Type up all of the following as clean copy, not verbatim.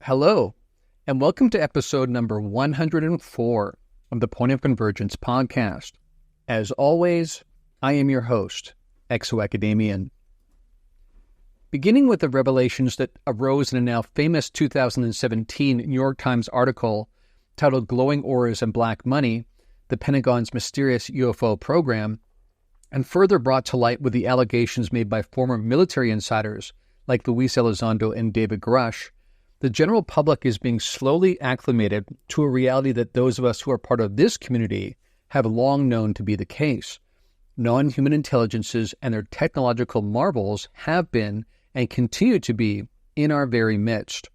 Hello, and welcome to episode number 104 of the Point of Convergence podcast. As always, I am your host, ExoAcademian. Beginning with the revelations that arose in a now famous 2017 New York Times article titled Glowing Auras and Black Money, the Pentagon's mysterious U.F.O program, and further brought to light with the allegations made by former military insiders like Luis Elizondo and David Grusch, the general public is being slowly acclimated to a reality that those of us who are part of this community have long known to be the case. Non-human intelligences and their technological marvels have been and continue to be in our very midst.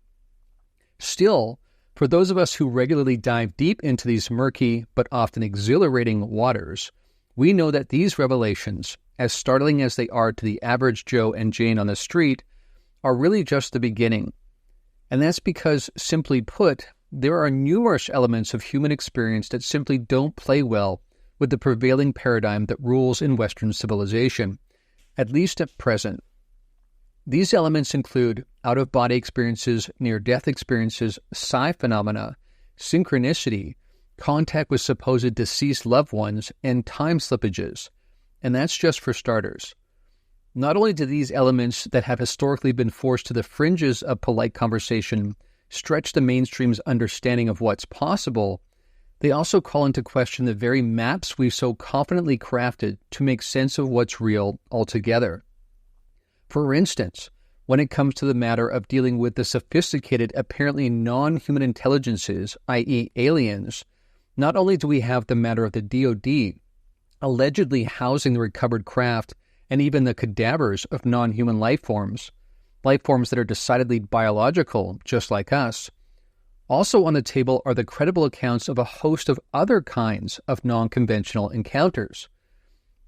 Still, for those of us who regularly dive deep into these murky but often exhilarating waters, we know that these revelations, as startling as they are to the average Joe and Jane on the street, are really just the beginning. And that's because, simply put, there are numerous elements of human experience that simply don't play well with the prevailing paradigm that rules in Western civilization, at least at present. These elements include out-of-body experiences, near-death experiences, psi phenomena, synchronicity, contact with supposed deceased loved ones, and time slippages. And that's just for starters. Not only do these elements that have historically been forced to the fringes of polite conversation stretch the mainstream's understanding of what's possible, they also call into question the very maps we've so confidently crafted to make sense of what's real altogether. For instance, when it comes to the matter of dealing with the sophisticated, apparently non-human intelligences, i.e. aliens, not only do we have the matter of the DoD allegedly housing the recovered craft and even the cadavers of non-human life forms that are decidedly biological, just like us. Also on the table are the credible accounts of a host of other kinds of non-conventional encounters.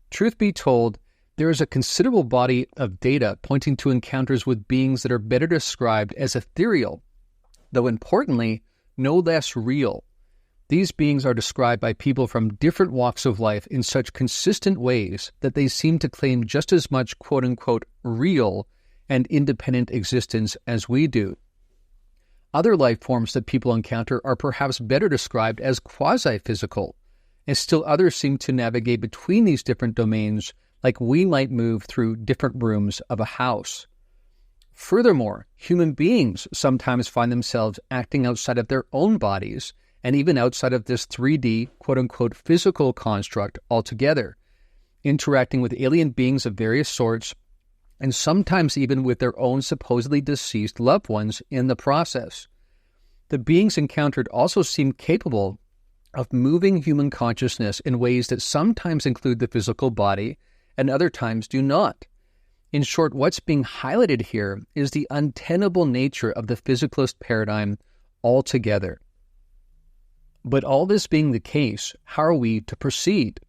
Truth be told, there is a considerable body of data pointing to encounters with beings that are better described as ethereal, though importantly, no less real. These beings are described by people from different walks of life in such consistent ways that they seem to claim just as much quote-unquote real and independent existence as we do. Other life forms that people encounter are perhaps better described as quasi-physical, and still others seem to navigate between these different domains like we might move through different rooms of a house. Furthermore, human beings sometimes find themselves acting outside of their own bodies and even outside of this 3D, quote-unquote, physical construct altogether, interacting with alien beings of various sorts, and sometimes even with their own supposedly deceased loved ones in the process. The beings encountered also seem capable of moving human consciousness in ways that sometimes include the physical body and other times do not. In short, what's being highlighted here is the untenable nature of the physicalist paradigm altogether. But all this being the case, how are we to proceed?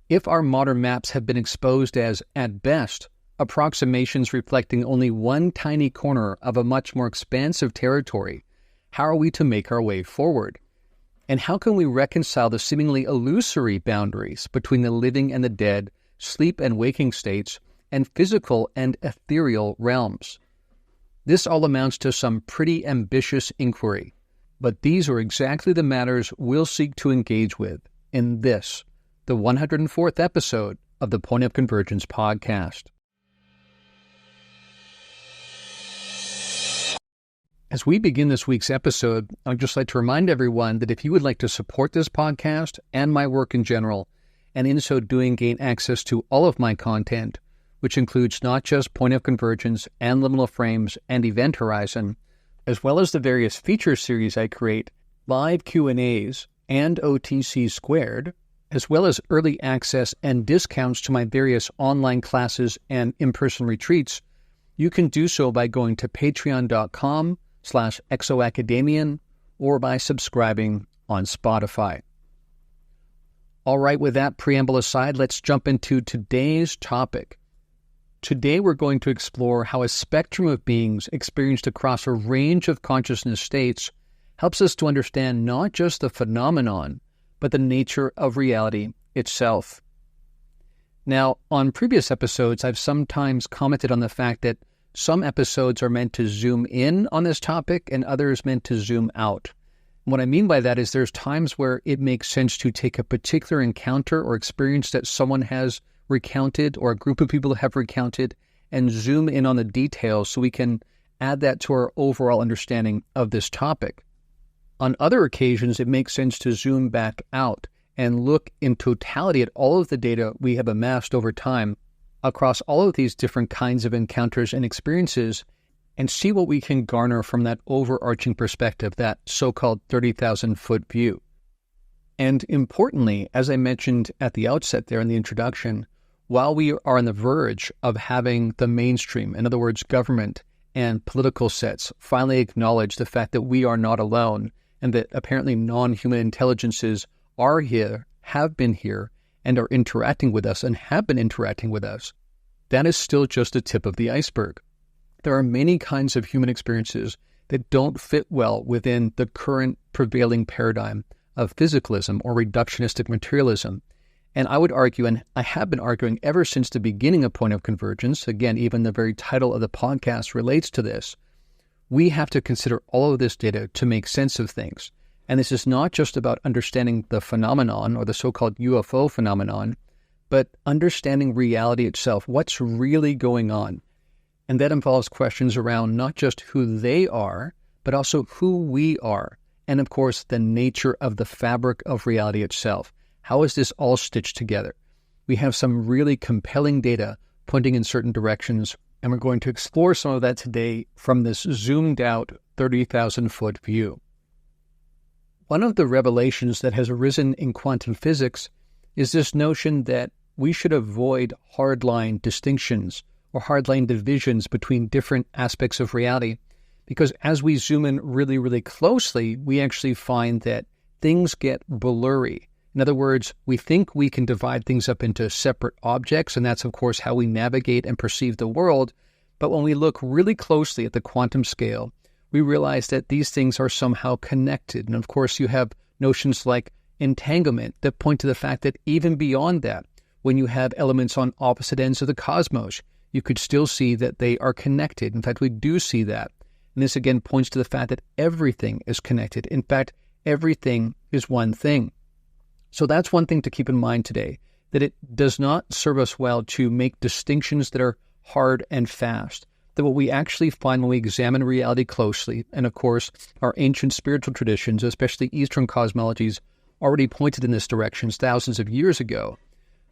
If our modern maps have been exposed as, at best, approximations reflecting only one tiny corner of a much more expansive territory, how are we to make our way forward? And how can we reconcile the seemingly illusory boundaries between the living and the dead, sleep and waking states, and physical and ethereal realms? This all amounts to some pretty ambitious inquiry. But these are exactly the matters we'll seek to engage with in this, the 104th episode of the Point of Convergence podcast. As we begin this week's episode, I'd just like to remind everyone that if you would like to support this podcast and my work in general, and in so doing gain access to all of my content, which includes not just Point of Convergence and Liminal Frames and Event Horizon, as well as the various feature series I create, live Q&As, and OTC Squared, as well as early access and discounts to my various online classes and in-person retreats, you can do so by going to patreon.com/ExoAcademian or by subscribing on Spotify. All right, with that preamble aside, let's jump into today's topic. Today we're going to explore how a spectrum of beings experienced across a range of consciousness states helps us to understand not just the phenomenon, but the nature of reality itself. Now, on previous episodes, I've sometimes commented on the fact that some episodes are meant to zoom in on this topic and others meant to zoom out. What I mean by that is there's times where it makes sense to take a particular encounter or experience that someone has recounted or a group of people have recounted and zoom in on the details so we can add that to our overall understanding of this topic. On other occasions, it makes sense to zoom back out and look in totality at all of the data we have amassed over time across all of these different kinds of encounters and experiences and see what we can garner from that overarching perspective, that so-called 30,000-foot view. And importantly, as I mentioned at the outset there in the introduction, while we are on the verge of having the mainstream, in other words, government and political sets, finally acknowledge the fact that we are not alone and that apparently non-human intelligences are here, have been here, and are interacting with us and have been interacting with us, that is still just the tip of the iceberg. There are many kinds of human experiences that don't fit well within the current prevailing paradigm of physicalism or reductionistic materialism. And I would argue, and I have been arguing ever since the beginning of Point of Convergence, again, even the very title of the podcast relates to this, we have to consider all of this data to make sense of things. And this is not just about understanding the phenomenon or the so-called U.F.O phenomenon, but understanding reality itself, what's really going on. And that involves questions around not just who they are, but also who we are. And of course, the nature of the fabric of reality itself. How is this all stitched together? We have some really compelling data pointing in certain directions, and we're going to explore some of that today from this zoomed out 30,000-foot view. One of the revelations that has arisen in quantum physics is this notion that we should avoid hardline distinctions or hardline divisions between different aspects of reality, because as we zoom in really, really closely, we actually find that things get blurry. In other words, we think we can divide things up into separate objects, and that's, of course, how we navigate and perceive the world. But when we look really closely at the quantum scale, we realize that these things are somehow connected. And of course, you have notions like entanglement that point to the fact that even beyond that, when you have elements on opposite ends of the cosmos, you could still see that they are connected. In fact, we do see that. And this again points to the fact that everything is connected. In fact, everything is one thing. So that's one thing to keep in mind today, that it does not serve us well to make distinctions that are hard and fast. That what we actually find when we examine reality closely, and of course, our ancient spiritual traditions, especially Eastern cosmologies, already pointed in this direction thousands of years ago.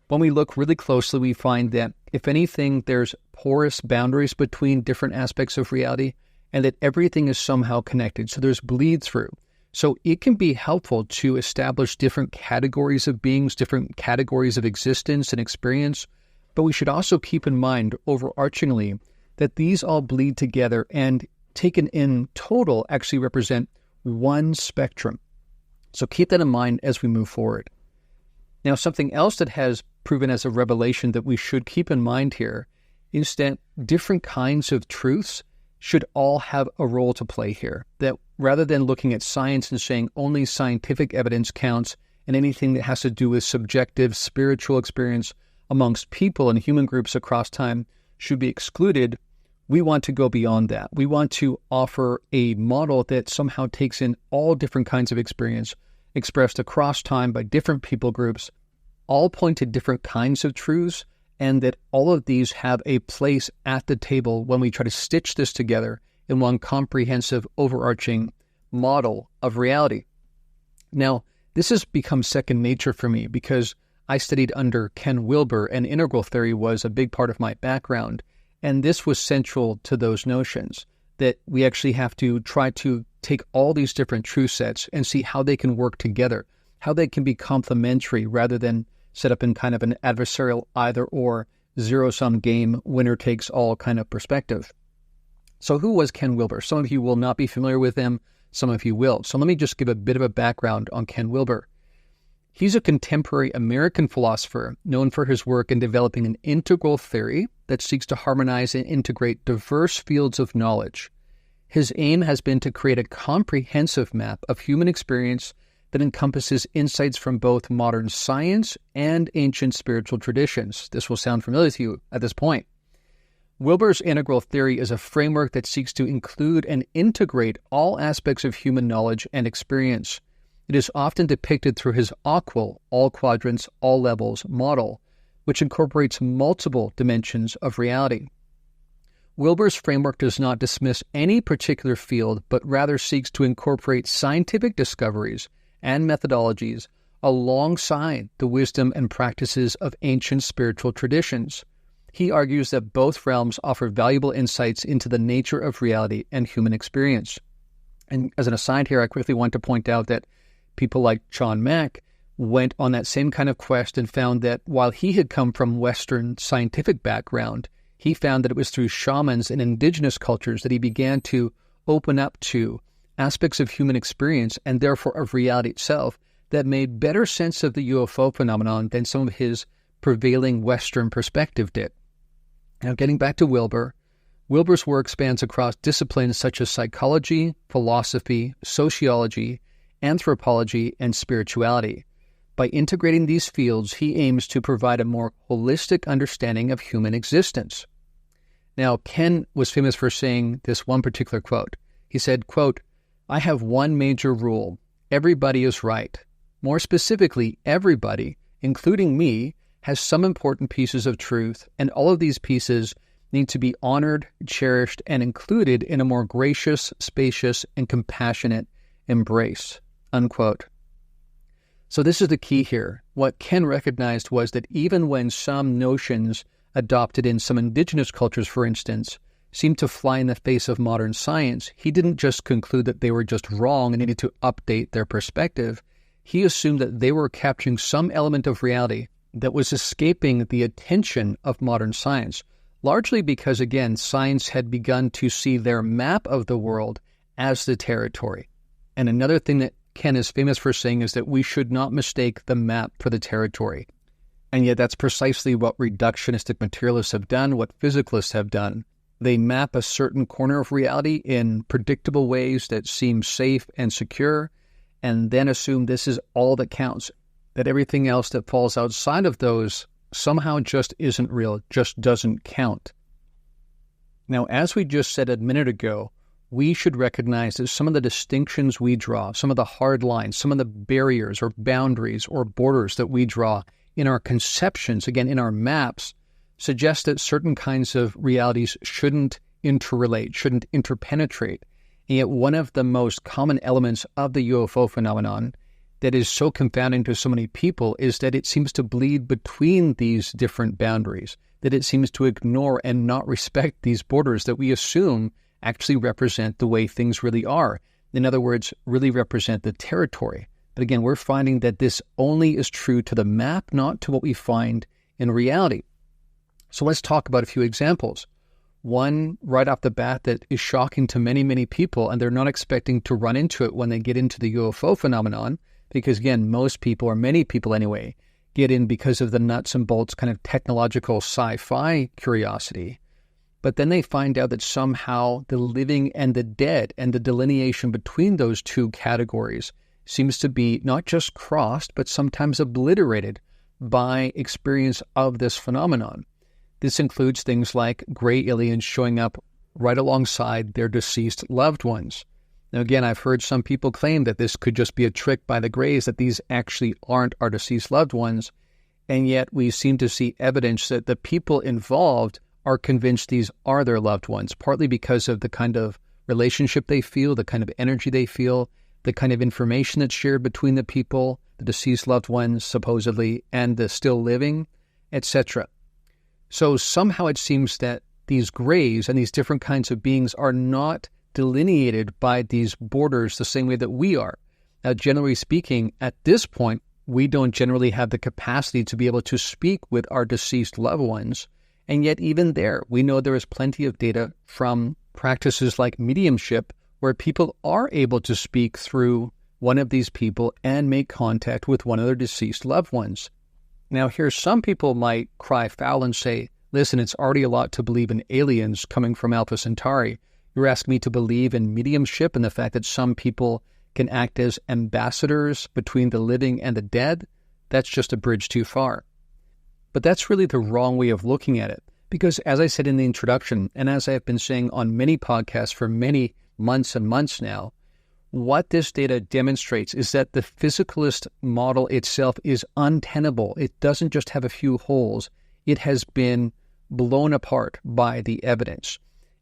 When we look really closely, we find that, if anything, there's porous boundaries between different aspects of reality, and that everything is somehow connected. So there's bleed-through. So it can be helpful to establish different categories of beings, different categories of existence and experience, but we should also keep in mind, overarchingly, that these all bleed together and, taken in total, actually represent one spectrum. So keep that in mind as we move forward. Now, something else that has proven as a revelation that we should keep in mind here is that different kinds of truths should all have a role to play here. That rather than looking at science and saying only scientific evidence counts and anything that has to do with subjective spiritual experience amongst people and human groups across time should be excluded, we want to go beyond that. We want to offer a model that somehow takes in all different kinds of experience expressed across time by different people groups, all point to different kinds of truths, and that all of these have a place at the table when we try to stitch this together in one comprehensive, overarching model of reality. Now, this has become second nature for me because I studied under Ken Wilber, and integral theory was a big part of my background. And this was central to those notions, that we actually have to try to take all these different truth sets and see how they can work together, how they can be complementary rather than set up in kind of an adversarial either-or, zero-sum game, winner-takes-all kind of perspective. So who was Ken Wilber? Some of you will not be familiar with him, some of you will. So let me just give a bit of a background on Ken Wilber. He's a contemporary American philosopher known for his work in developing an integral theory that seeks to harmonize and integrate diverse fields of knowledge. His aim has been to create a comprehensive map of human experience that encompasses insights from both modern science and ancient spiritual traditions. This will sound familiar to you at this point. Wilber's integral theory is a framework that seeks to include and integrate all aspects of human knowledge and experience. It is often depicted through his AQUIL, all quadrants, all levels model, which incorporates multiple dimensions of reality. Wilber's framework does not dismiss any particular field, but rather seeks to incorporate scientific discoveries and methodologies alongside the wisdom and practices of ancient spiritual traditions. He argues that both realms offer valuable insights into the nature of reality and human experience. And as an aside here, I quickly want to point out that people like John Mack went on that same kind of quest and found that while he had come from Western scientific background, he found that it was through shamans and indigenous cultures that he began to open up to aspects of human experience and therefore of reality itself that made better sense of the UFO phenomenon than some of his prevailing Western perspective did. Now, getting back to Wilber, Wilber's work spans across disciplines such as psychology, philosophy, sociology, anthropology, and spirituality. By integrating these fields, he aims to provide a more holistic understanding of human existence. Now, Ken was famous for saying this one particular quote. He said, quote, "I have one major rule. Everybody is right. More specifically, everybody, including me, has some important pieces of truth, and all of these pieces need to be honored, cherished, and included in a more gracious, spacious, and compassionate embrace." Unquote. So this is the key here. What Ken recognized was that even when some notions adopted in some indigenous cultures, for instance, seemed to fly in the face of modern science, he didn't just conclude that they were just wrong and needed to update their perspective. He assumed that they were capturing some element of reality that was escaping the attention of modern science, largely because, again, science had begun to see their map of the world as the territory. And another thing that Ken is famous for saying is that we should not mistake the map for the territory. And yet that's precisely what reductionistic materialists have done, what physicalists have done. They map a certain corner of reality in predictable ways that seem safe and secure, and then assume this is all that counts, that everything else that falls outside of those somehow just isn't real, just doesn't count. Now, as we just said a minute ago, we should recognize that some of the distinctions we draw, some of the hard lines, some of the barriers or boundaries or borders that we draw in our conceptions, again, in our maps, suggest that certain kinds of realities shouldn't interrelate, shouldn't interpenetrate. And yet one of the most common elements of the UFO phenomenon that is so confounding to so many people is that it seems to bleed between these different boundaries, that it seems to ignore and not respect these borders that we assume actually represent the way things really are. In other words, really represent the territory. But again, we're finding that this only is true to the map, not to what we find in reality. So let's talk about a few examples. One right off the bat that is shocking to many, many people, and they're not expecting to run into it when they get into the UFO phenomenon, because again, most people, or many people anyway, get in because of the nuts and bolts kind of technological sci-fi curiosity. But then they find out that somehow the living and the dead and the delineation between those two categories seems to be not just crossed, but sometimes obliterated by experience of this phenomenon. This includes things like gray aliens showing up right alongside their deceased loved ones. Now, again, I've heard some people claim that this could just be a trick by the Greys, that these actually aren't our deceased loved ones, and yet we seem to see evidence that the people involved are convinced these are their loved ones, partly because of the kind of relationship they feel, the kind of energy they feel, the kind of information that's shared between the people, the deceased loved ones, supposedly, and the still living, etc. So somehow it seems that these Greys and these different kinds of beings are not delineated by these borders the same way that we are. Now, generally speaking, at this point, we don't generally have the capacity to be able to speak with our deceased loved ones. And yet even there, we know there is plenty of data from practices like mediumship where people are able to speak through one of these people and make contact with one of their deceased loved ones. Now here, some people might cry foul and say, listen, it's already a lot to believe in aliens coming from Alpha Centauri. You're asking me to believe in mediumship and the fact that some people can act as ambassadors between the living and the dead? That's just a bridge too far. But that's really the wrong way of looking at it, Because as I said in the introduction, and as I've been saying on many podcasts for many months and months now, what this data demonstrates is that the physicalist model itself is untenable. It doesn't just have a few holes. It has been blown apart by the evidence.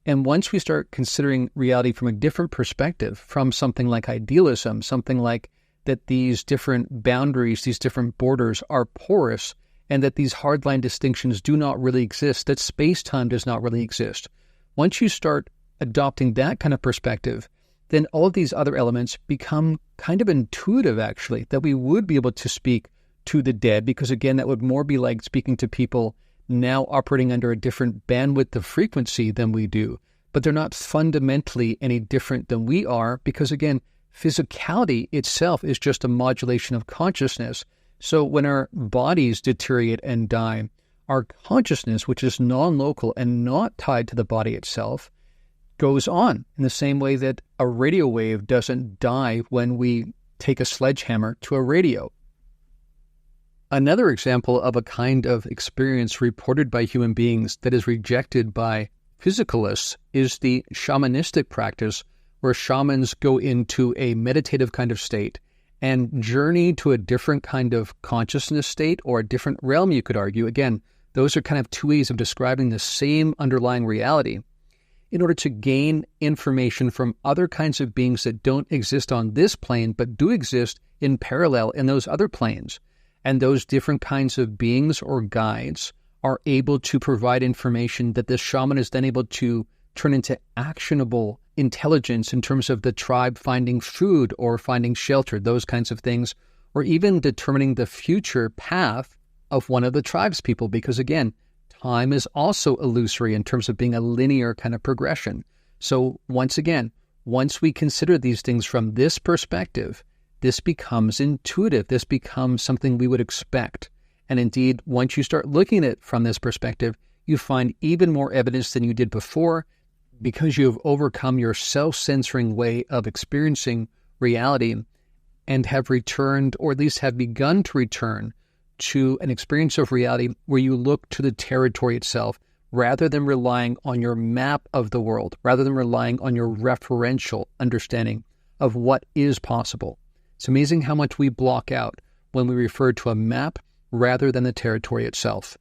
And once we start considering reality from a different perspective, from something like idealism, something like that these different boundaries, these different borders are porous, and that these hardline distinctions do not really exist, that space-time does not really exist. Once you start adopting that kind of perspective, then all of these other elements become kind of intuitive, actually, that we would be able to speak to the dead, because again, that would more be like speaking to people now operating under a different bandwidth of frequency than we do. But they're not fundamentally any different than we are, because again, physicality itself is just a modulation of consciousness. So when our bodies deteriorate and die, our consciousness, which is non-local and not tied to the body itself, goes on in the same way that a radio wave doesn't die when we take a sledgehammer to a radio. Another example of a kind of experience reported by human beings that is rejected by physicalists is the shamanistic practice, where shamans go into a meditative kind of state and journey to a different kind of consciousness state, or a different realm, you could argue. Again, those are kind of two ways of describing the same underlying reality, in order to gain information from other kinds of beings that don't exist on this plane, but do exist in parallel in those other planes. And those different kinds of beings or guides are able to provide information that the shaman is then able to turn into actionable intelligence in terms of the tribe finding food or finding shelter, those kinds of things, or even determining the future path of one of the tribe's people. Because again, time is also illusory in terms of being a linear kind of progression. So once again, once we consider these things from this perspective, this becomes intuitive. This becomes something we would expect. And indeed, once you start looking at it from this perspective, you find even more evidence than you did before, because you have overcome your self-censoring way of experiencing reality and have returned, or at least have begun to return, to an experience of reality where you look to the territory itself rather than relying on your map of the world, rather than relying on your referential understanding of what is possible. It's amazing how much we block out when we refer to a map rather than the territory itself.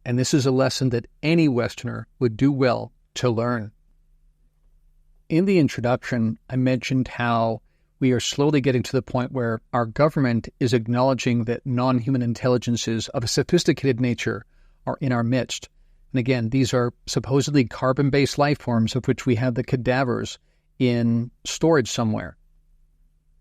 And this is a lesson that any Westerner would do well to learn. In the introduction, I mentioned how we are slowly getting to the point where our government is acknowledging that non-human intelligences of a sophisticated nature are in our midst. And again, these are supposedly carbon-based life forms of which we have the cadavers in storage somewhere.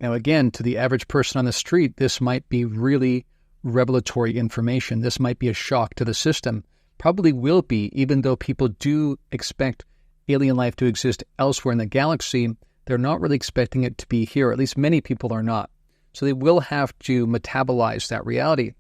Now again, to the average person on the street, this might be really revelatory information. This might be a shock to the system. Probably will be, even though people do expect alien life to exist elsewhere in the galaxy. They're not really expecting it to be here. At least many people are not. So they will have to metabolize that reality.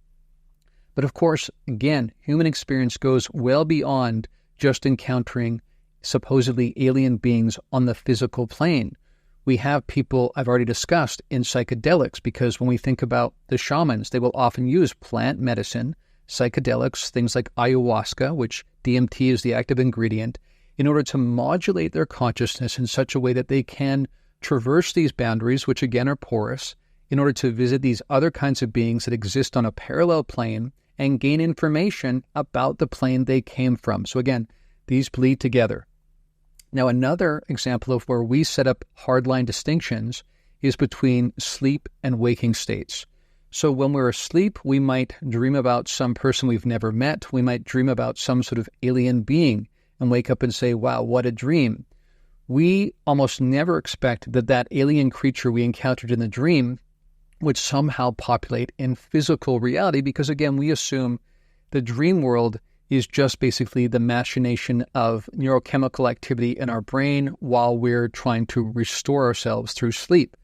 But of course, again, human experience goes well beyond just encountering supposedly alien beings on the physical plane. We have people I've already discussed in psychedelics, because when we think about the shamans, they will often use plant medicine, psychedelics, things like ayahuasca, which DMT is the active ingredient, in order to modulate their consciousness in such a way that they can traverse these boundaries, which again are porous, in order to visit these other kinds of beings that exist on a parallel plane and gain information about the plane they came from. So again, these bleed together. Now, another example of where we set up hardline distinctions is between sleep and waking states. So when we're asleep, we might dream about some person we've never met. We might dream about some sort of alien being and wake up and say, wow, what a dream. We almost never expect that that alien creature we encountered in the dream would somehow populate in physical reality, because again, we assume the dream world is just basically the machination of neurochemical activity in our brain while we're trying to restore ourselves through sleep.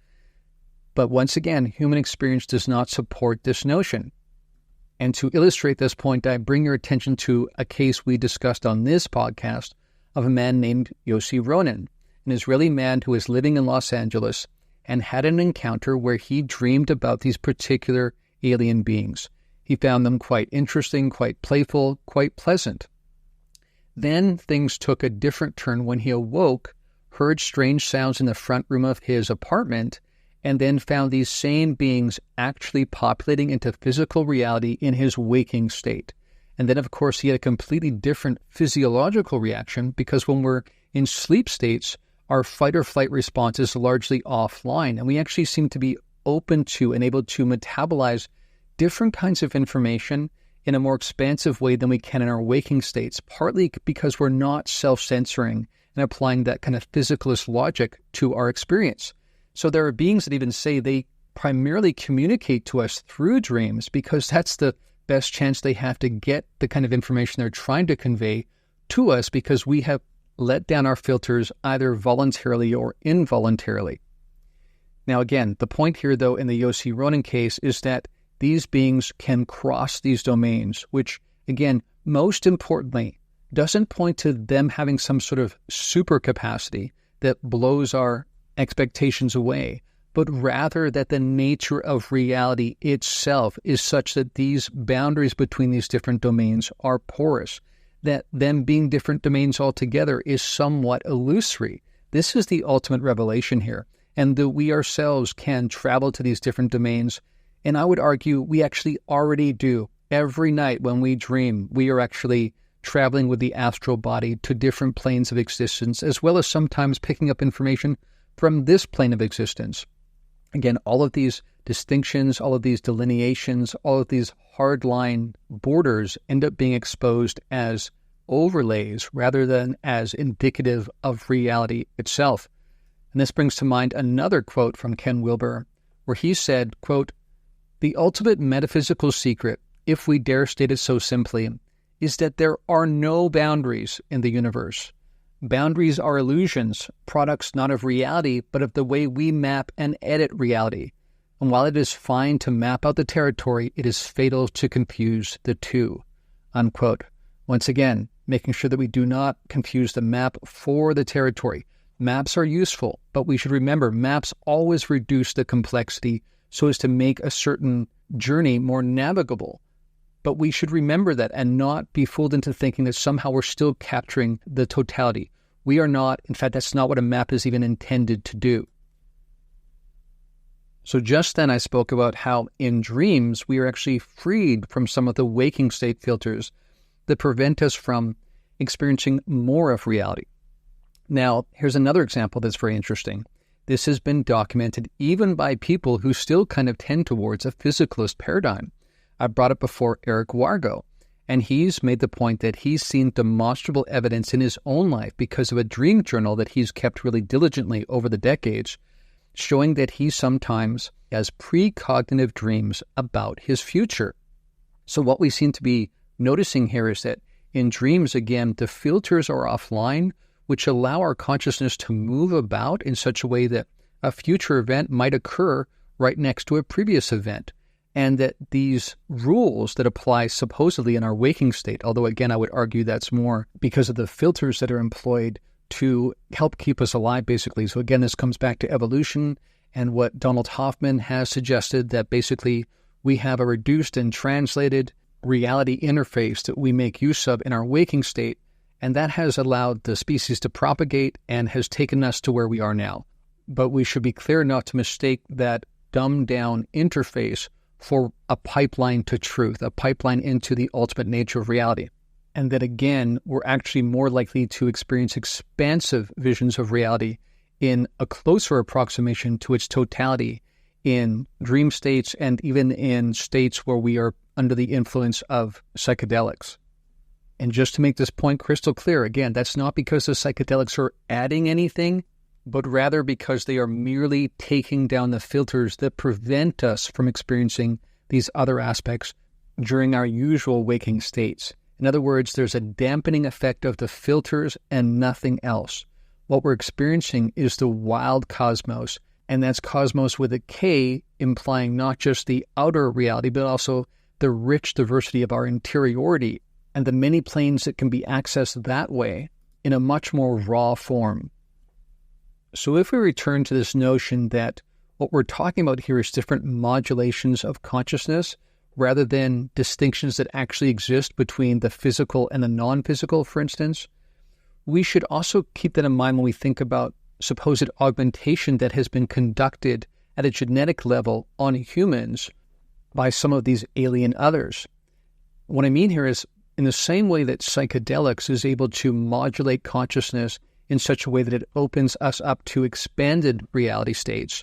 But once again, human experience does not support this notion. And to illustrate this point, I bring your attention to a case we discussed on this podcast of a man named Yossi Ronen, an Israeli man who was living in Los Angeles and had an encounter where he dreamed about these particular alien beings. He found them quite interesting, quite playful, quite pleasant. Then things took a different turn when he awoke, heard strange sounds in the front room of his apartment, and then found these same beings actually populating into physical reality in his waking state. And then, of course, he had a completely different physiological reaction, because when we're in sleep states, our fight or flight response is largely offline, and we actually seem to be open to and able to metabolize different kinds of information in a more expansive way than we can in our waking states, partly because we're not self-censoring and applying that kind of physicalist logic to our experience. So there are beings that even say they primarily communicate to us through dreams because that's the best chance they have to get the kind of information they're trying to convey to us, because we have let down our filters either voluntarily or involuntarily. Now again, the point here though in the Yossi Ronin case is that these beings can cross these domains, which again, most importantly, doesn't point to them having some sort of super capacity that blows our expectations away, but rather that the nature of reality itself is such that these boundaries between these different domains are porous, that them being different domains altogether is somewhat illusory. This is the ultimate revelation here, and that we ourselves can travel to these different domains. And I would argue we actually already do. Every night when we dream, we are actually traveling with the astral body to different planes of existence, as well as sometimes picking up information from this plane of existence. Again, all of these distinctions, all of these delineations, all of these hardline borders end up being exposed as overlays rather than as indicative of reality itself. And this brings to mind another quote from Ken Wilber, where he said, quote, "The ultimate metaphysical secret, if we dare state it so simply, is that there are no boundaries in the universe. Boundaries are illusions, products not of reality, but of the way we map and edit reality. And while it is fine to map out the territory, it is fatal to confuse the two." Unquote. Once again, making sure that we do not confuse the map for the territory. Maps are useful, but we should remember maps always reduce the complexity so as to make a certain journey more navigable. But we should remember that and not be fooled into thinking that somehow we're still capturing the totality. We are not. In fact, that's not what a map is even intended to do. So just then I spoke about how in dreams we are actually freed from some of the waking state filters that prevent us from experiencing more of reality. Now, here's another example that's very interesting. This has been documented even by people who still kind of tend towards a physicalist paradigm. I brought up before Eric Wargo, and he's made the point that he's seen demonstrable evidence in his own life because of a dream journal that he's kept really diligently over the decades, showing that he sometimes has precognitive dreams about his future. So what we seem to be noticing here is that in dreams, again, the filters are offline, which allow our consciousness to move about in such a way that a future event might occur right next to a previous event. And that these rules that apply supposedly in our waking state, although again, I would argue that's more because of the filters that are employed to help keep us alive, basically. So again, this comes back to evolution and what Donald Hoffman has suggested, that basically we have a reduced and translated reality interface that we make use of in our waking state. And that has allowed the species to propagate and has taken us to where we are now. But we should be clear not to mistake that dumbed down interface for a pipeline to truth, a pipeline into the ultimate nature of reality. And that again, we're actually more likely to experience expansive visions of reality in a closer approximation to its totality in dream states and even in states where we are under the influence of psychedelics. And just to make this point crystal clear, again, that's not because the psychedelics are adding anything, but rather because they are merely taking down the filters that prevent us from experiencing these other aspects during our usual waking states. In other words, there's a dampening effect of the filters and nothing else. What we're experiencing is the wild cosmos, and that's cosmos with a K, implying not just the outer reality, but also the rich diversity of our interiority and the many planes that can be accessed that way in a much more raw form. So if we return to this notion that what we're talking about here is different modulations of consciousness rather than distinctions that actually exist between the physical and the non-physical, for instance, we should also keep that in mind when we think about supposed augmentation that has been conducted at a genetic level on humans by some of these alien others. What I mean here is, in the same way that psychedelics is able to modulate consciousness in such a way that it opens us up to expanded reality states,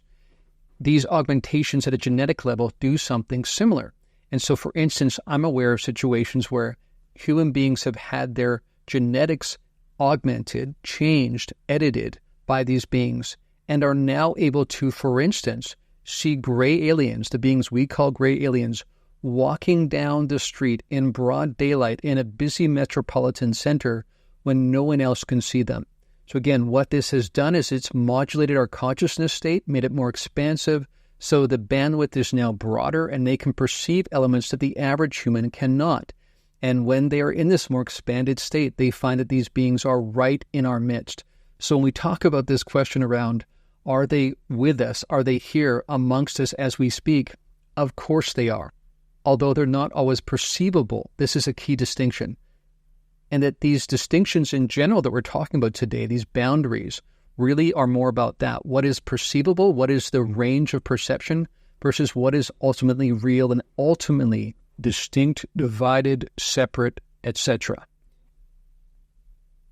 these augmentations at a genetic level do something similar. And so, for instance, I'm aware of situations where human beings have had their genetics augmented, changed, edited by these beings, and are now able to, for instance, see gray aliens, the beings we call gray aliens, walking down the street in broad daylight in a busy metropolitan center when no one else can see them. So again, what this has done is it's modulated our consciousness state, made it more expansive, so the bandwidth is now broader and they can perceive elements that the average human cannot. And when they are in this more expanded state, they find that these beings are right in our midst. So when we talk about this question around, are they with us? Are they here amongst us as we speak? Of course they are. Although they're not always perceivable, this is a key distinction. And that these distinctions in general that we're talking about today, these boundaries, really are more about that. What is perceivable? What is the range of perception versus what is ultimately real and ultimately distinct, divided, separate, etc.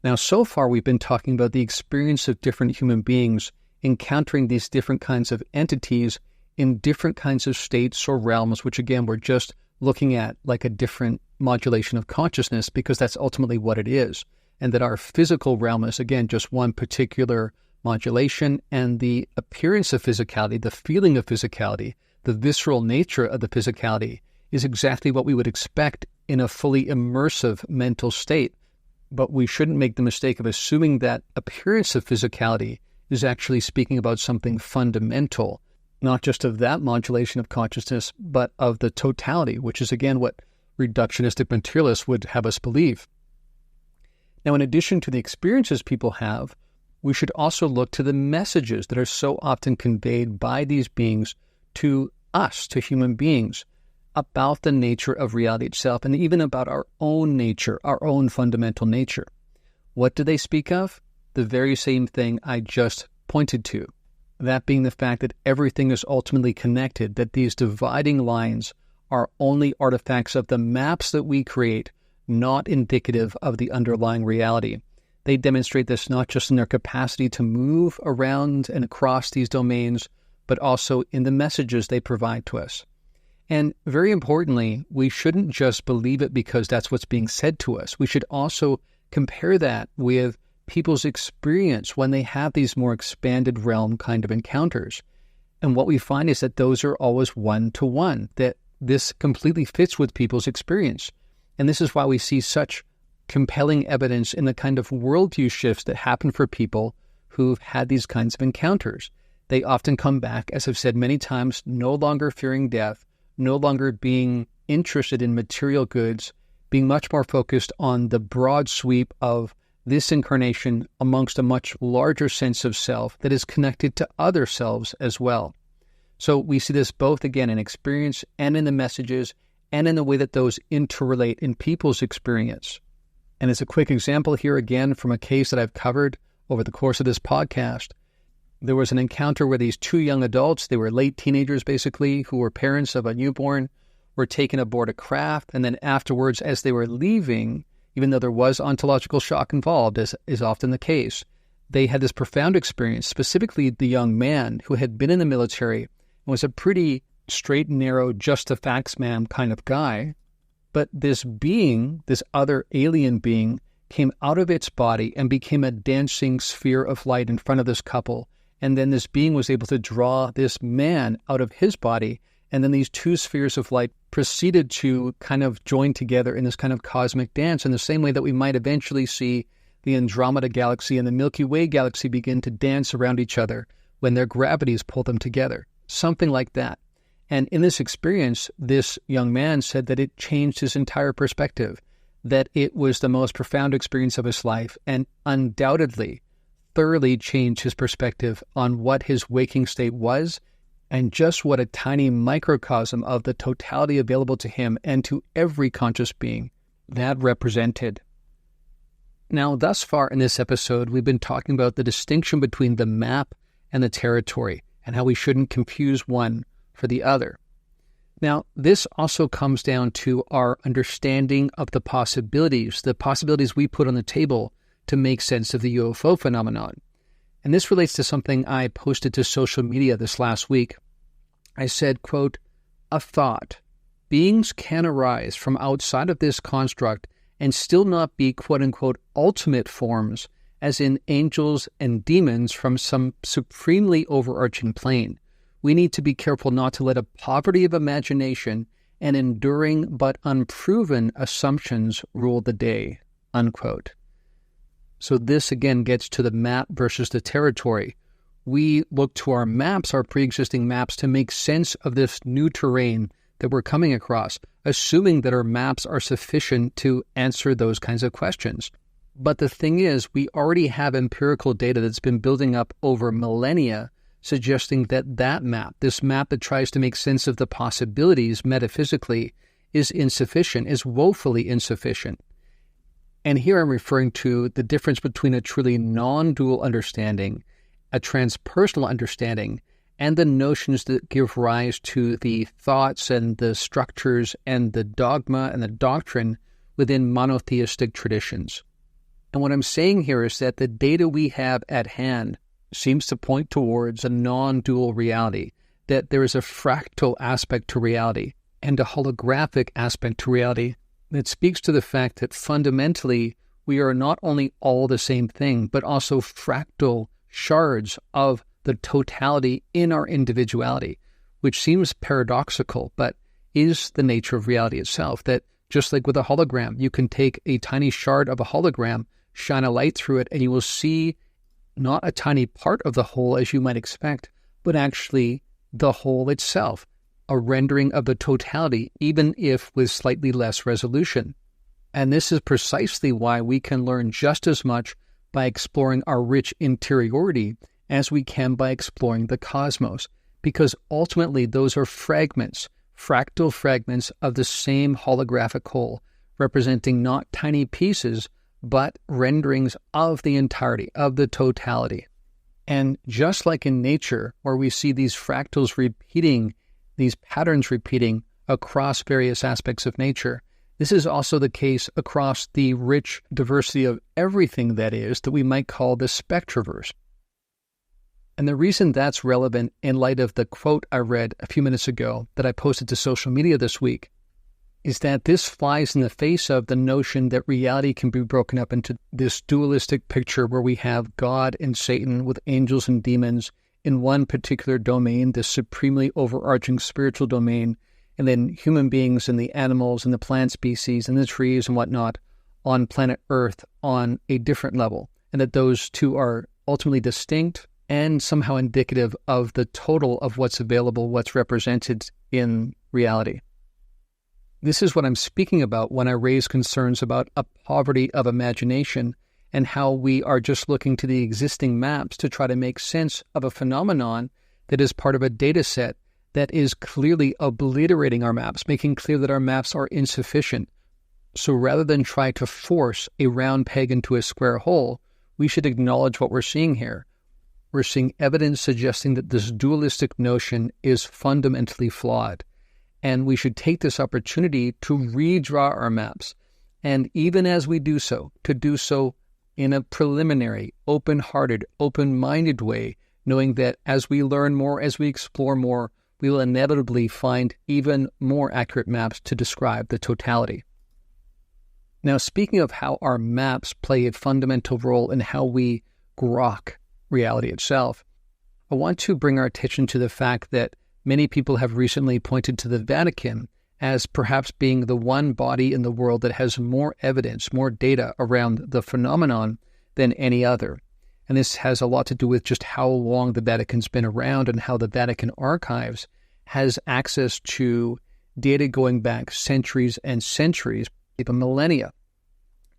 Now, so far we've been talking about the experience of different human beings encountering these different kinds of entities in different kinds of states or realms, which again, we're just looking at like a different modulation of consciousness because that's ultimately what it is. And that our physical realm is, again, just one particular modulation, and the appearance of physicality, the feeling of physicality, the visceral nature of the physicality is exactly what we would expect in a fully immersive mental state. But we shouldn't make the mistake of assuming that appearance of physicality is actually speaking about something fundamental, not just of that modulation of consciousness, but of the totality, which is, again, what reductionistic materialists would have us believe. Now, in addition to the experiences people have, we should also look to the messages that are so often conveyed by these beings to us, to human beings, about the nature of reality itself, and even about our own nature, our own fundamental nature. What do they speak of? The very same thing I just pointed to. That being the fact that everything is ultimately connected, that these dividing lines are only artifacts of the maps that we create, not indicative of the underlying reality. They demonstrate this not just in their capacity to move around and across these domains, but also in the messages they provide to us. And very importantly, we shouldn't just believe it because that's what's being said to us. We should also compare that with people's experience when they have these more expanded realm kind of encounters. And what we find is that those are always one-to-one, that this completely fits with people's experience. And this is why we see such compelling evidence in the kind of worldview shifts that happen for people who've had these kinds of encounters. They often come back, as I've said many times, no longer fearing death, no longer being interested in material goods, being much more focused on the broad sweep of this incarnation amongst a much larger sense of self that is connected to other selves as well. So we see this both, again, in experience and in the messages and in the way that those interrelate in people's experience. And as a quick example here, again, from a case that I've covered over the course of this podcast, there was an encounter where these two young adults, they were late teenagers basically, who were parents of a newborn, were taken aboard a craft, and then afterwards, as they were leaving, even though there was ontological shock involved, as is often the case, they had this profound experience, specifically the young man who had been in the military and was a pretty straight and narrow, just the facts man kind of guy. But this being, this other alien being, came out of its body and became a dancing sphere of light in front of this couple. And then this being was able to draw this man out of his body. And then these two spheres of light proceeded to kind of join together in this kind of cosmic dance in the same way that we might eventually see the Andromeda Galaxy and the Milky Way Galaxy begin to dance around each other when their gravities pull them together. Something like that. And in this experience, this young man said that it changed his entire perspective, that it was the most profound experience of his life and undoubtedly thoroughly changed his perspective on what his waking state was and just what a tiny microcosm of the totality available to him and to every conscious being that represented. Now, thus far in this episode, we've been talking about the distinction between the map and the territory, and how we shouldn't confuse one for the other. Now, this also comes down to our understanding of the possibilities we put on the table to make sense of the UFO phenomenon. And this relates to something I posted to social media this last week. I said, quote, "A thought. Beings can arise from outside of this construct and still not be, quote-unquote, ultimate forms, as in angels and demons from some supremely overarching plane. We need to be careful not to let a poverty of imagination and enduring but unproven assumptions rule the day," unquote. So this again gets to the map versus the territory. We look to our maps, our pre-existing maps, to make sense of this new terrain that we're coming across, assuming that our maps are sufficient to answer those kinds of questions. But the thing is, we already have empirical data that's been building up over millennia, suggesting that map, this map that tries to make sense of the possibilities metaphysically, is insufficient, is woefully insufficient. And here I'm referring to the difference between a truly non-dual understanding, a transpersonal understanding, and the notions that give rise to the thoughts and the structures and the dogma and the doctrine within monotheistic traditions. And what I'm saying here is that the data we have at hand seems to point towards a non-dual reality, that there is a fractal aspect to reality and a holographic aspect to reality that speaks to the fact that fundamentally we are not only all the same thing, but also fractal shards of the totality in our individuality, which seems paradoxical, but is the nature of reality itself. That just like with a hologram, you can take a tiny shard of a hologram, shine a light through it, and you will see not a tiny part of the whole as you might expect, but actually the whole itself, a rendering of the totality, even if with slightly less resolution. And this is precisely why we can learn just as much by exploring our rich interiority as we can by exploring the cosmos, because ultimately those are fragments, fractal fragments of the same holographic whole, representing not tiny pieces, but renderings of the entirety, of the totality. And just like in nature, where we see these fractals repeating, these patterns repeating across various aspects of nature, this is also the case across the rich diversity of everything that we might call the spectroverse. And the reason that's relevant in light of the quote I read a few minutes ago that I posted to social media this week is that this flies in the face of the notion that reality can be broken up into this dualistic picture where we have God and Satan with angels and demons in one particular domain, this supremely overarching spiritual domain, and then human beings and the animals and the plant species and the trees and whatnot on planet Earth on a different level, and that those two are ultimately distinct and somehow indicative of the total of what's available, what's represented in reality. This is what I'm speaking about when I raise concerns about a poverty of imagination and how we are just looking to the existing maps to try to make sense of a phenomenon that is part of a data set that is clearly obliterating our maps, making clear that our maps are insufficient. So rather than try to force a round peg into a square hole, we should acknowledge what we're seeing here. We're seeing evidence suggesting that this dualistic notion is fundamentally flawed. And we should take this opportunity to redraw our maps. And even as we do so, to do so in a preliminary, open-hearted, open-minded way, knowing that as we learn more, as we explore more, we will inevitably find even more accurate maps to describe the totality. Now, speaking of how our maps play a fundamental role in how we grok reality itself, I want to bring our attention to the fact that many people have recently pointed to the Vatican as perhaps being the one body in the world that has more evidence, more data around the phenomenon than any other. And this has a lot to do with just how long the Vatican's been around and how the Vatican archives has access to data going back centuries and centuries, even millennia.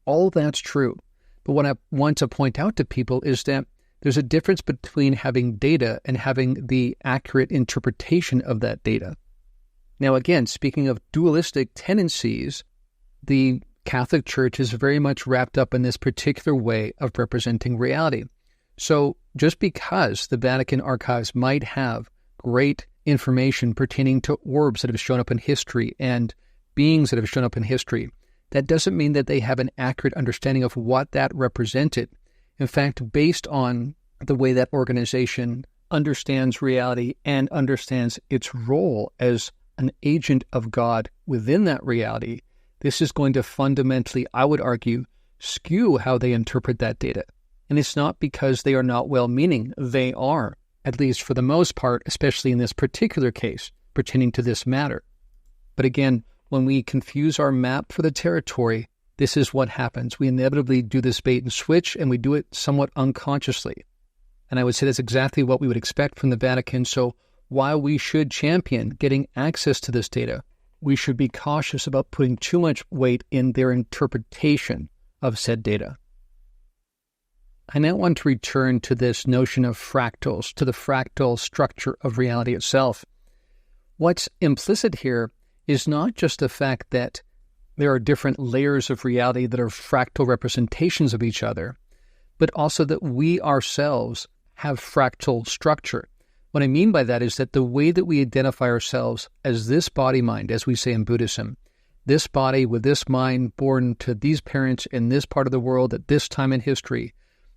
All that's true. But what I want to point out to people is that There's a difference between having data and having the accurate interpretation of that data. Now, again, speaking of dualistic tendencies, the Catholic Church is very much wrapped up in this particular way of representing reality. So just because the Vatican archives might have great information pertaining to orbs that have shown up in history and beings that have shown up in history, that doesn't mean that they have an accurate understanding of what that represented. In fact, based on the way that organization understands reality and understands its role as an agent of God within that reality, this is going to fundamentally, I would argue, skew how they interpret that data. And it's not because they are not well-meaning. They are, at least for the most part, especially in this particular case pertaining to this matter. But again, when we confuse our map for the territory, this is what happens. We inevitably do this bait and switch, and we do it somewhat unconsciously. And I would say that's exactly what we would expect from the Vatican. So while we should champion getting access to this data, we should be cautious about putting too much weight in their interpretation of said data. I now want to return to this notion of fractals, to the fractal structure of reality itself. What's implicit here is not just the fact that there are different layers of reality that are fractal representations of each other, but also that we ourselves have fractal structure. What I mean by that is that the way that we identify ourselves as this body-mind, as we say in Buddhism, this body with this mind born to these parents in this part of the world at this time in history,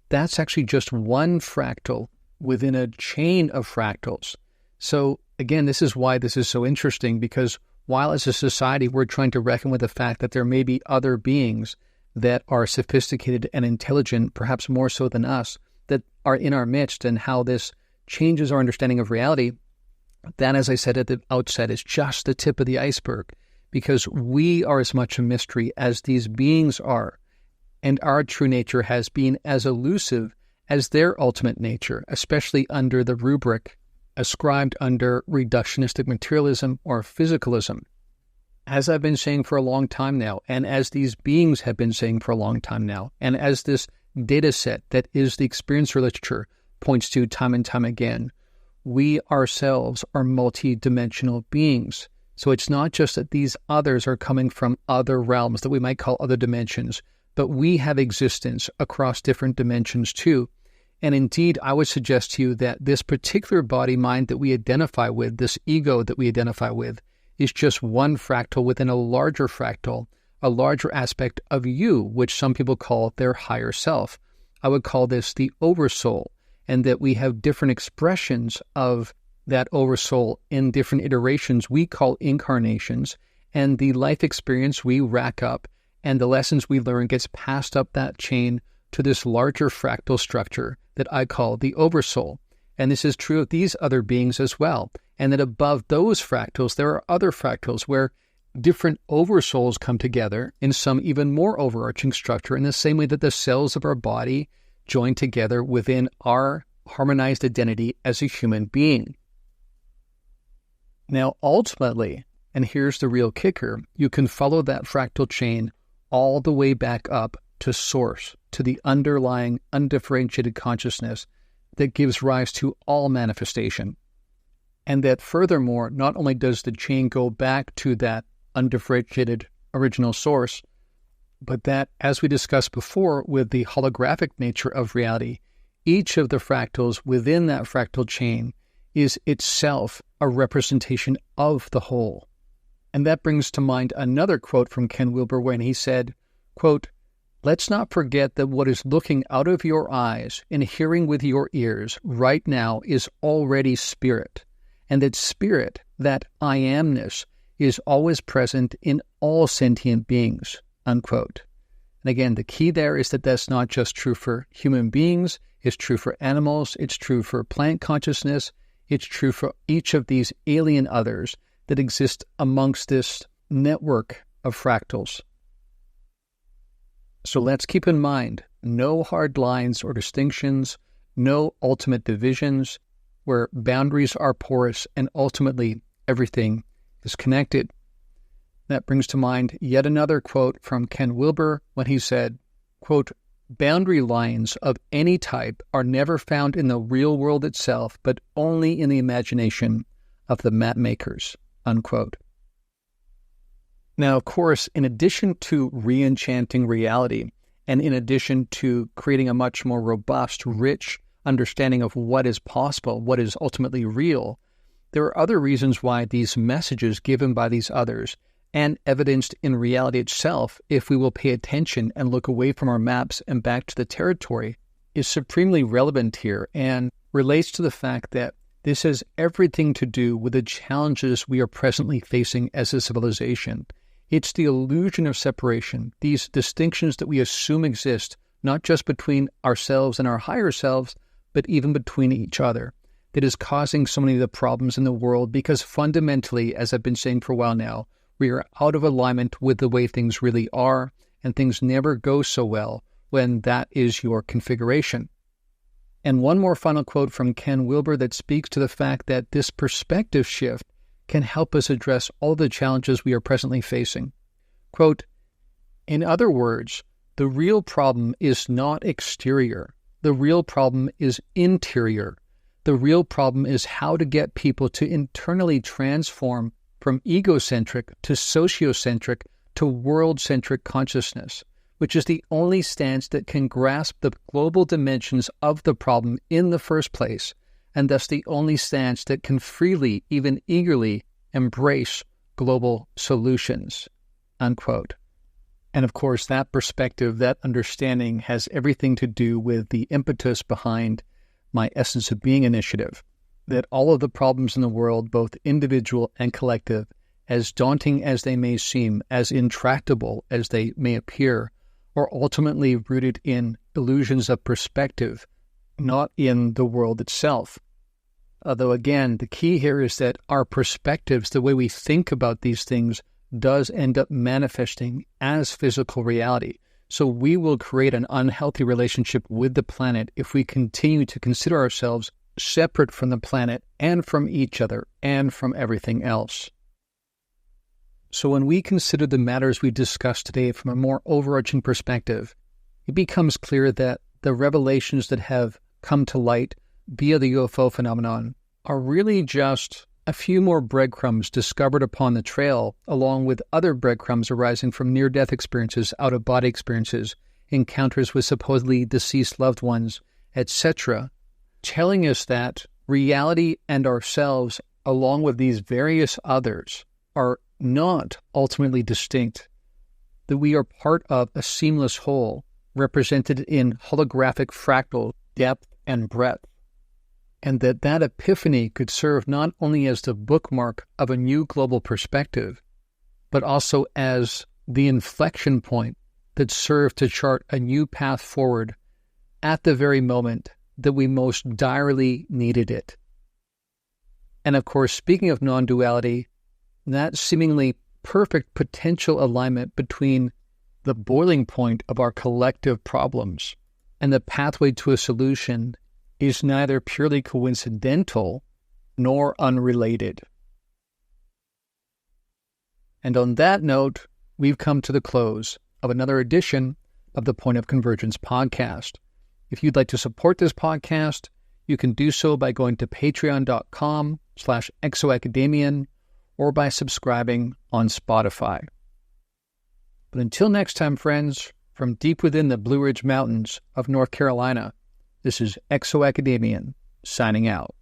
that's actually just one fractal within a chain of fractals. So again, this is why this is so interesting, because while as a society we're trying to reckon with the fact that there may be other beings that are sophisticated and intelligent, perhaps more so than us, that are in our midst, and how this changes our understanding of reality, that, as I said at the outset, is just the tip of the iceberg, because we are as much a mystery as these beings are, and our true nature has been as elusive as their ultimate nature, especially under the rubric ascribed under reductionistic materialism or physicalism. As I've been saying for a long time now, and as these beings have been saying for a long time now, and as this data set that is the experiencer literature points to time and time again, we ourselves are multi-dimensional beings. So it's not just that these others are coming from other realms that we might call other dimensions, but we have existence across different dimensions too. And indeed, I would suggest to you that this particular body-mind that we identify with, this ego that we identify with, is just one fractal within a larger fractal, a larger aspect of you, which some people call their higher self. I would call this the oversoul, and that we have different expressions of that oversoul in different iterations we call incarnations, and the life experience we rack up and the lessons we learn gets passed up that chain to this larger fractal structure that I call the oversoul. And this is true of these other beings as well. And that above those fractals, there are other fractals where different oversouls come together in some even more overarching structure, in the same way that the cells of our body join together within our harmonized identity as a human being. Now, ultimately, and here's the real kicker, you can follow that fractal chain all the way back up to source, to the underlying undifferentiated consciousness that gives rise to all manifestation. And that furthermore, not only does the chain go back to that undifferentiated original source, but that, as we discussed before with the holographic nature of reality, each of the fractals within that fractal chain is itself a representation of the whole. And that brings to mind another quote from Ken Wilber when he said, quote, "Let's not forget that what is looking out of your eyes and hearing with your ears right now is already spirit, and that spirit, that I amness, is always present in all sentient beings," unquote. And again, the key there is that that's not just true for human beings, it's true for animals, it's true for plant consciousness, it's true for each of these alien others that exist amongst this network of fractals. So let's keep in mind, no hard lines or distinctions, no ultimate divisions, where boundaries are porous and ultimately everything is connected. That brings to mind yet another quote from Ken Wilber when he said, quote, boundary lines of any type are never found in the real world itself, but only in the imagination of the map makers, unquote. Now, of course, in addition to re-enchanting reality, and in addition to creating a much more robust, rich understanding of what is possible, what is ultimately real, there are other reasons why these messages given by these others and evidenced in reality itself, if we will pay attention and look away from our maps and back to the territory, is supremely relevant here and relates to the fact that this has everything to do with the challenges we are presently facing as a civilization. It's the illusion of separation, these distinctions that we assume exist, not just between ourselves and our higher selves, but even between each other, that is causing so many of the problems in the world because fundamentally, as I've been saying for a while now, we are out of alignment with the way things really are, and things never go so well when that is your configuration. And one more final quote from Ken Wilber that speaks to the fact that this perspective shift can help us address all the challenges we are presently facing. Quote, "In other words, the real problem is not exterior. The real problem is interior. The real problem is how to get people to internally transform from egocentric to sociocentric to world-centric consciousness, which is the only stance that can grasp the global dimensions of the problem in the first place, and thus the only stance that can freely, even eagerly, embrace global solutions," unquote. And of course, that perspective, that understanding has everything to do with the impetus behind my Essence of Being initiative, that all of the problems in the world, both individual and collective, as daunting as they may seem, as intractable as they may appear, are ultimately rooted in illusions of perspective, not in the world itself. Although, again, the key here is that our perspectives, the way we think about these things, does end up manifesting as physical reality. So we will create an unhealthy relationship with the planet if we continue to consider ourselves separate from the planet and from each other and from everything else. So when we consider the matters we discussed today from a more overarching perspective, it becomes clear that the revelations that have come to light via the UFO phenomenon are really just a few more breadcrumbs discovered upon the trail, along with other breadcrumbs arising from near-death experiences, out-of-body experiences, encounters with supposedly deceased loved ones, etc., telling us that reality and ourselves, along with these various others, are not ultimately distinct, that we are part of a seamless whole, represented in holographic fractal depth and breadth, and that epiphany could serve not only as the bookmark of a new global perspective, but also as the inflection point that served to chart a new path forward at the very moment that we most direly needed it. And of course, speaking of non-duality, that seemingly perfect potential alignment between the boiling point of our collective problems and the pathway to a solution is neither purely coincidental nor unrelated. And on that note, we've come to the close of another edition of the Point of Convergence podcast. If you'd like to support this podcast, you can do so by going to patreon.com/ExoAcademian or by subscribing on Spotify. But until next time, friends, from deep within the Blue Ridge Mountains of North Carolina, this is ExoAcademian signing out.